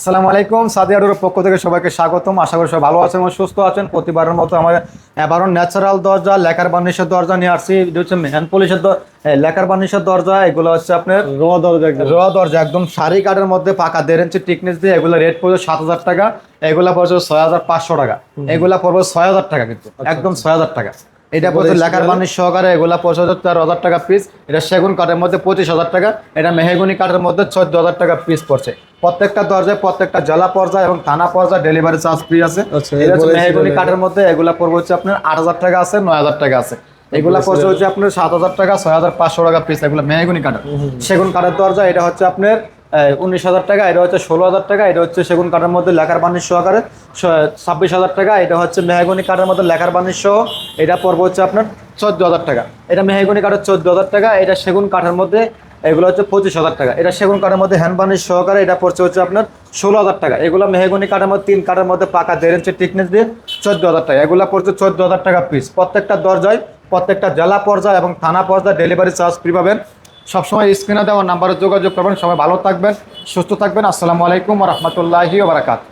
আসসালামু আলাইকুম। সাদিয়াডোর পক্ষ থেকে সবাইকে স্বাগতম। আশা করি সবাই ভালো আছেন এবং সুস্থ আছেন। প্রতিবারের মতো আমার এবারও ন্যাচারাল দরজা, লেকার বার্নিশের দরজা নিয়ে আসছি। এটা হচ্ছে হ্যান্ড পলিশের লেকার বার্নিশের দরজা। এগুলো হচ্ছে আপনার র দরজা একদম সারি কাঠের মধ্যে পাকা 1.5 ইঞ্চি টিকনেস দিয়ে। এগুলো রেট পড়বে 7,000 টাকা, এগুলা পড়বে 6,500 টাকা, এগুলা পড়বে 6,000 টাকা, কিন্তু একদম 6,000 টাকা। এটা পড়ছে লেকার বার্নিশ সহকারে, এগুলা 13,000 টাকা পিস। এটা সেগুন কাঠের মধ্যে 25,000 টাকা, এটা মেহগনি কাঠের মধ্যে 14,000 টাকা পিস পড়ছে। প্রত্যেকটা দরজায় প্রত্যেকটা জেলা পর্যায়ে এবং থানা পর্যায়ে ডেলিভারি চার্জ ফ্রি আছে। এটা হচ্ছে মেহগনি কাঠের মধ্যে, এগুলা পড়বে হচ্ছে আপনার 8,000 টাকা আছে, 9,000 টাকা আছে। এগুলা পড়ছে হচ্ছে আপনার 7,000 টাকা, 6,500 টাকা পিস। এগুলো মেহগনি কাঠের। সেগুন কাঠের দরজা এটা হচ্ছে আপনার 19,000 টাকা, এটা হচ্ছে 16,000 টাকা। এটা হচ্ছে সেগুন কাঠের মধ্যে লেকার বার্নিশ সহকারে 26,000 টাকা। এটা হচ্ছে মেহগনি কাঠের মধ্যে লেকার বার্নিশ সহ, এটা পড়বে হচ্ছে আপনার 14,000 টাকা। এটা মেহগনি কাঠের 14,000 টাকা। এটা সেগুন কাঠের মধ্যে এগুলো হচ্ছে 25,000 টাকা। এটা সেগুন কাঠের মধ্যে হ্যান্ড বার্নিশ সহকারে, এটা পড়ছে হচ্ছে আপনার 16,000 টাকা। এগুলো মেহগনি কাঠের মধ্যে 3 কাঠের মধ্যে পাকা 1.5 ইঞ্চি টিকনেস দিয়ে 14,000 টাকা। এগুলো পড়ছে 14,000 টাকা পিস। প্রত্যেকটা দরজায় প্রত্যেকটা জেলা পর্যায়ে এবং থানা পর্যায়ে ডেলিভারি চার্জ ফ্রি পাবেন। সবসময় স্ক্রিনে দেওয়া নাম্বারে যোগাযোগ করবেন। সবাই ভালো থাকবেন, সুস্থ থাকবেন। আসসালামু আলাইকুম ওয়া রাহমাতুল্লাহি ওয়া বারাকাতুহু।